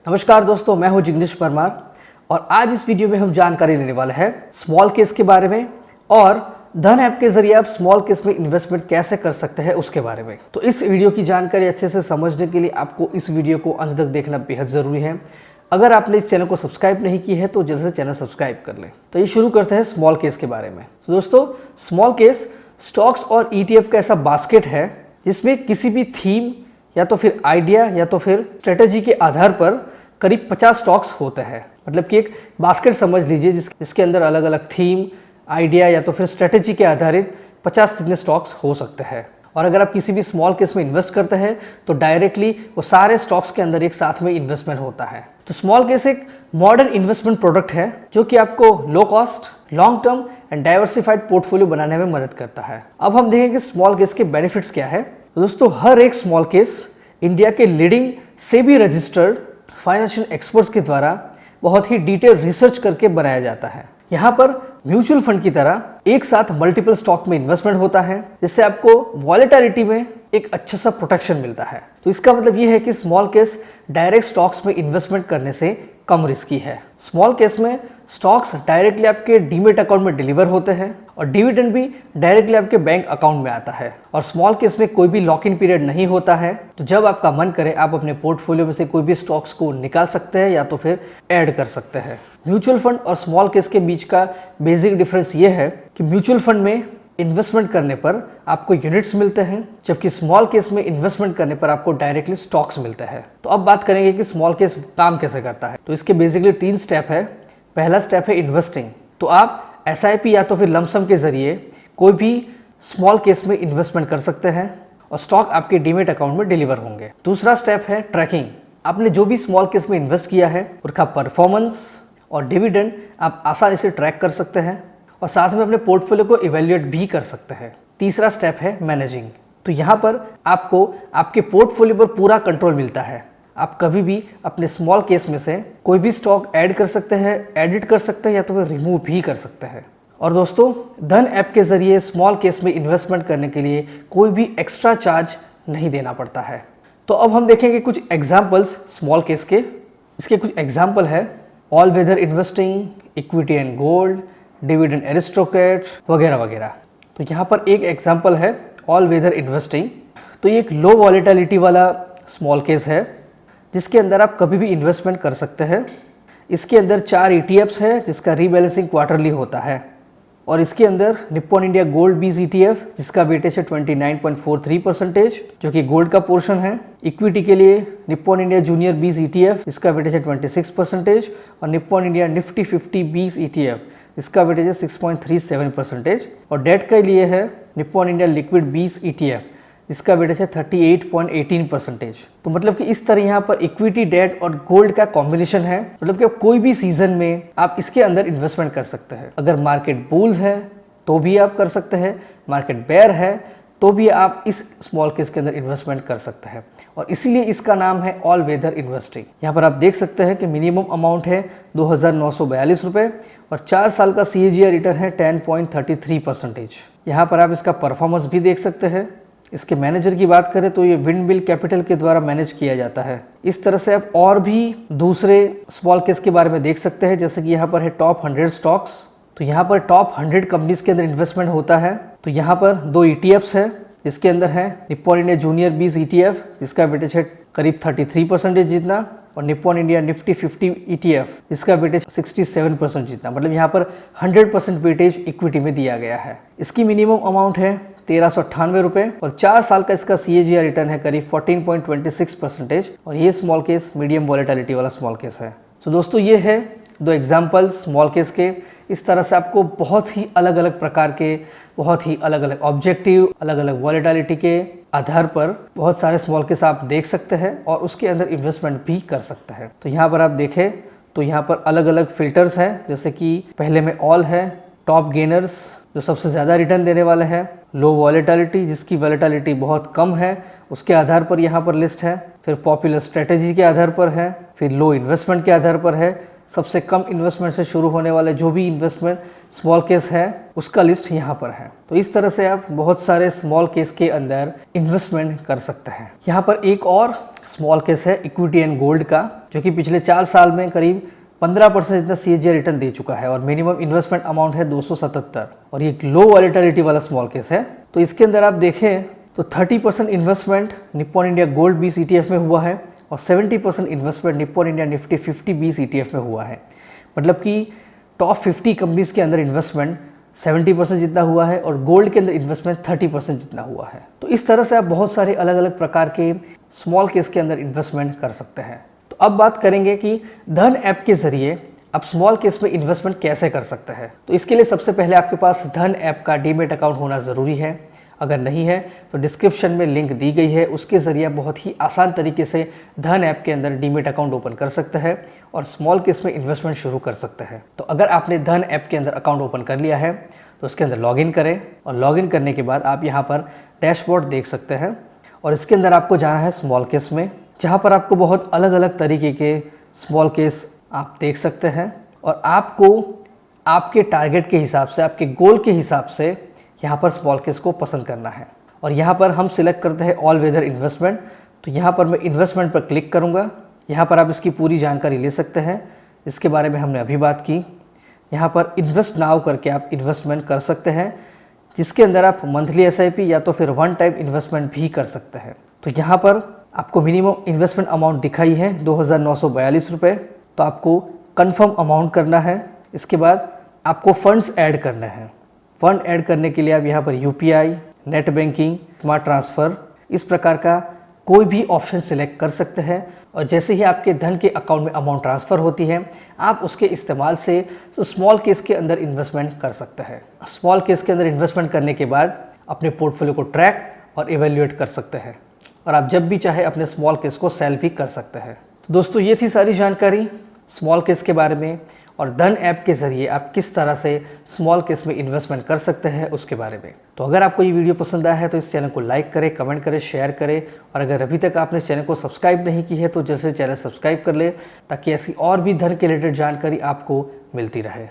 नमस्कार दोस्तों, मैं हूं जिग्नेश परमार और आज इस वीडियो में हम जानकारी लेने वाले हैं स्मॉल केस के बारे में और धन ऐप के जरिए आप स्मॉल केस में इन्वेस्टमेंट कैसे कर सकते हैं उसके बारे में। तो इस वीडियो की जानकारी अच्छे से समझने के लिए आपको इस वीडियो को अंत तक देखना बेहद ज़रूरी है। अगर आपने इस चैनल को सब्सक्राइब नहीं की है तो जल्द से चैनल सब्सक्राइब कर लें। तो ये शुरू करते हैं स्मॉल केस के बारे में। तो दोस्तों, स्मॉल केस स्टॉक्स और ETF का ऐसा बास्केट है जिसमें किसी भी थीम या तो फिर आइडिया या तो फिर स्ट्रेटेजी के आधार पर करीब 50 स्टॉक्स होते हैं। मतलब कि एक बास्केट समझ लीजिए जिसके अंदर अलग अलग थीम, आइडिया या तो फिर स्ट्रेटेजी के आधारित 50 जितने स्टॉक्स हो सकते हैं। और अगर आप किसी भी स्मॉल केस में इन्वेस्ट करते हैं तो डायरेक्टली वो सारे स्टॉक्स के अंदर एक साथ में इन्वेस्टमेंट होता है। तो स्मॉल केस एक मॉडर्न इन्वेस्टमेंट प्रोडक्ट है जो कि आपको low cost, long term and diversified portfolio बनाने में मदद करता है। अब हम देखेंगे कि स्मॉल केस के बेनिफिट्स क्या है। तो दोस्तों, हर एक स्मॉल केस इंडिया के leading SEBI registered financial experts के द्वारा बहुत ही डिटेल रिसर्च करके बनाया जाता है। यहाँ पर म्यूचुअल फंड की तरह एक साथ मल्टीपल स्टॉक में इन्वेस्टमेंट होता है जिससे आपको वॉलेटिलिटी में एक अच्छा सा प्रोटेक्शन मिलता है। तो इसका मतलब ये है कि स्मॉल केस डायरेक्ट स्टॉक्स में इन्वेस्टमेंट करने से कम रिस्की है। स्मॉल केस में स्टॉक्स डायरेक्टली आपके डीमेट अकाउंट में डिलीवर होते हैं और डिविडेंड भी डायरेक्टली आपके बैंक अकाउंट में आता है। और स्मॉल केस में कोई भी लॉक इन पीरियड नहीं होता है, तो जब आपका मन करे आप अपने पोर्टफोलियो में से कोई भी स्टॉक्स को निकाल सकते हैं या तो फिर ऐड कर सकते हैं। म्यूचुअल फंड और स्मॉल केस के बीच का बेसिक डिफरेंस ये है कि म्यूचुअल फंड में इन्वेस्टमेंट करने पर आपको यूनिट्स मिलते हैं, जबकि स्मॉल केस में इन्वेस्टमेंट करने पर आपको डायरेक्टली स्टॉक्स मिलते हैं। तो अब बात करेंगे कि स्मॉल केस काम कैसे करता है। तो इसके बेसिकली 3 स्टेप है। पहला स्टेप है इन्वेस्टिंग। तो आप SIP या तो फिर लमसम के जरिए कोई भी स्मॉल केस में इन्वेस्टमेंट कर सकते हैं और स्टॉक आपके डीमेट अकाउंट में डिलीवर होंगे। दूसरा स्टेप है ट्रैकिंग। आपने जो भी स्मॉल केस में इन्वेस्ट किया है उसका परफॉर्मेंस और डिविडेंड आप आसानी से ट्रैक कर सकते हैं और साथ में अपने पोर्टफोलियो को इवेल्युएट भी कर सकते हैं। तीसरा स्टेप है मैनेजिंग। तो यहाँ पर आपको आपके पोर्टफोलियो पर पूरा कंट्रोल मिलता है। आप कभी भी अपने स्मॉल केस में से कोई भी स्टॉक ऐड कर सकते हैं, एडिट कर सकते हैं या तो फिर रिमूव भी कर सकते हैं। और दोस्तों, धन ऐप के जरिए स्मॉल केस में इन्वेस्टमेंट करने के लिए कोई भी एक्स्ट्रा चार्ज नहीं देना पड़ता है। तो अब हम देखेंगे कुछ एग्जाम्पल्स स्मॉल केस के। इसके कुछ एग्जाम्पल है all weather investing, equity and gold, dividend aristocrat वगैरह वगैरह। तो यहाँ पर एक एग्जाम्पल है ऑल वेदर इन्वेस्टिंग। तो ये एक लो वॉलेटिलिटी वाला स्मॉल केस है जिसके अंदर आप कभी भी इन्वेस्टमेंट कर सकते हैं। इसके अंदर 4 ETFs है जिसका रीबैलेंसिंग क्वार्टरली होता है और इसके अंदर निप्पॉन इंडिया गोल्ड बीज ETF जिसका वेटेज है 29.43% जो कि गोल्ड का पोर्शन है। इक्विटी के लिए निप्पॉन इंडिया जूनियर बीज ETF जिसका वेटेज है 26% और निप्पॉन इंडिया निफ्टी 50 बीज ETF इसका वेटेज है 6.37% और डेट के लिए है निप्पॉन इंडिया लिक्विड बीज ETF इसका वेटेज है 38.18%। तो मतलब कि इस तरह यहाँ पर इक्विटी, डेट और गोल्ड का कॉम्बिनेशन है। मतलब कि कोई भी सीजन में आप इसके अंदर इन्वेस्टमेंट कर सकते हैं। अगर मार्केट बुल्स है तो भी आप कर सकते हैं, मार्केट बेयर है तो भी आप इस स्मॉल केस के अंदर इन्वेस्टमेंट कर सकते हैं और इसीलिए इसका नाम है ऑल वेदर इन्वेस्टिंग। यहाँ पर आप देख सकते हैं कि मिनिमम अमाउंट है 2,942 रुपये और 4 साल का CAGR रिटर्न है 10.33%। यहाँ पर आप इसका परफॉर्मेंस भी देख सकते हैं। इसके मैनेजर की बात करें तो ये विंडमिल कैपिटल के द्वारा मैनेज किया जाता है। इस तरह से आप और भी दूसरे स्मॉल केस के बारे में देख सकते हैं, जैसे कि यहाँ पर है टॉप 100 स्टॉक्स। तो यहाँ पर टॉप 100 कंपनीज के अंदर इन्वेस्टमेंट होता है। तो यहाँ पर 2 ETFs है जिसके अंदर है निप्पॉन इंडिया जूनियर बीज ETF जिसका वेटेज है करीब 33% जितना और निप्पॉन इंडिया निफ्टी 50 ETF जिसका वेटेज 67% जितना। मतलब यहाँ पर 100% वेटेज इक्विटी में दिया गया है। इसकी मिनिमम अमाउंट है 1,398 रुपये और 4 साल का इसका CAGR रिटर्न है करीब 14.26% और ये स्मॉल केस मीडियम वॉलेटिलिटी वाला स्मॉल केस है। तो दोस्तों, ये है 2 एग्जाम्पल्स स्मॉल केस के। इस तरह से आपको बहुत ही अलग अलग प्रकार के, बहुत ही अलग अलग ऑब्जेक्टिव, अलग अलग वॉलेटिलिटी के आधार पर बहुत सारे स्मॉल केस आप देख सकते हैं और उसके अंदर इन्वेस्टमेंट भी कर सकते हैं। तो यहाँ पर आप देखें तो यहाँ पर अलग अलग फिल्टर्स हैं, जैसे कि पहले में ऑल है, टॉप गेनर्स जो सबसे ज़्यादा रिटर्न देने वाले हैं, लो वॉलेटिलिटी जिसकी वॉलेटिलिटी बहुत कम है उसके आधार पर यहाँ पर लिस्ट है, फिर पॉपुलर स्ट्रेटेजी के आधार पर है, फिर लो इन्वेस्टमेंट के आधार पर है, सबसे कम इन्वेस्टमेंट से शुरू होने वाले जो भी इन्वेस्टमेंट स्मॉल केस है उसका लिस्ट यहाँ पर है। तो इस तरह से आप बहुत सारे स्मॉल केस के अंदर इन्वेस्टमेंट कर सकते हैं। यहाँ पर एक और स्मॉल केस है इक्विटी एंड गोल्ड का, जो कि पिछले 4 साल में करीब 15% जितना CAGR रिटर्न दे चुका है और मिनिमम इन्वेस्टमेंट अमाउंट है 277 और ये एक लो वॉलेटिलिटी वाला स्मॉल केस है। तो इसके अंदर आप देखें तो 30% investment Nippon India gold 20 ETF में हुआ है और 70% investment Nippon India Nifty 50 20 ETF में हुआ है। मतलब कि टॉप 50 कंपनीज के अंदर इन्वेस्टमेंट 70% जितना हुआ है और गोल्ड के अंदर इन्वेस्टमेंट 30% जितना हुआ है। तो इस तरह से आप बहुत सारे अलग अलग प्रकार के स्मॉल केस के अंदर इन्वेस्टमेंट कर सकते हैं। तो अब बात करेंगे कि धन ऐप के जरिए आप स्मॉल केस में इन्वेस्टमेंट कैसे कर सकते हैं। तो इसके लिए सबसे पहले आपके पास धन ऐप का डीमेट अकाउंट होना ज़रूरी है। अगर नहीं है तो डिस्क्रिप्शन में लिंक दी गई है, उसके ज़रिए बहुत ही आसान तरीके से धन ऐप के अंदर डीमेट अकाउंट ओपन कर सकते हैं और स्मॉल केस में इन्वेस्टमेंट शुरू कर सकते हैं। तो अगर आपने धन ऐप के अंदर अकाउंट ओपन कर लिया है तो उसके अंदर लॉगिन करें और लॉगिन करने के बाद आप यहाँ पर डैशबोर्ड देख सकते हैं और इसके अंदर आपको जाना है स्मॉल केस में, जहाँ पर आपको बहुत अलग अलग तरीके के स्मॉल केस आप देख सकते हैं और आपको आपके टारगेट के हिसाब से, आपके गोल के हिसाब से यहाँ पर स्मॉल केस को पसंद करना है। और यहाँ पर हम सिलेक्ट करते हैं ऑल वेदर इन्वेस्टमेंट। तो यहाँ पर मैं इन्वेस्टमेंट पर क्लिक करूँगा। यहाँ पर आप इसकी पूरी जानकारी ले सकते हैं, इसके बारे में हमने अभी बात की। यहाँ पर इन्वेस्ट नाउ करके आप इन्वेस्टमेंट कर सकते हैं, जिसके अंदर आप मंथली SIP या तो फिर वन टाइम इन्वेस्टमेंट भी कर सकते हैं। तो यहाँ पर आपको मिनिमम इन्वेस्टमेंट अमाउंट दिखाई है 2,942 रुपये। तो आपको कंफर्म अमाउंट करना है। इसके बाद आपको फंड्स ऐड करने हैं। फंड ऐड करने के लिए आप यहाँ पर UPI, net banking, smart transfer, इस प्रकार का कोई भी ऑप्शन सिलेक्ट कर सकते हैं और जैसे ही आपके धन के अकाउंट में अमाउंट ट्रांसफ़र होती है आप उसके इस्तेमाल से स्मॉल केस के अंदर इन्वेस्टमेंट कर सकते हैं। स्मॉल केस के अंदर इन्वेस्टमेंट करने के बाद अपने पोर्टफोलियो को ट्रैक और इवेल्युएट कर सकते हैं और आप जब भी चाहे अपने स्मॉल केस को सेल भी कर सकते हैं। तो दोस्तों ये थी सारी जानकारी स्मॉल केस के बारे में और धन ऐप के ज़रिए आप किस तरह से स्मॉल केस में इन्वेस्टमेंट कर सकते हैं उसके बारे में। तो अगर आपको ये वीडियो पसंद आया है तो इस चैनल को लाइक करें, कमेंट करें, शेयर करें और अगर अभी तक आपने इस चैनल को सब्सक्राइब नहीं की है तो जल्द से चैनल सब्सक्राइब कर ले ताकि ऐसी और भी धन के रिलेटेड जानकारी आपको मिलती रहे।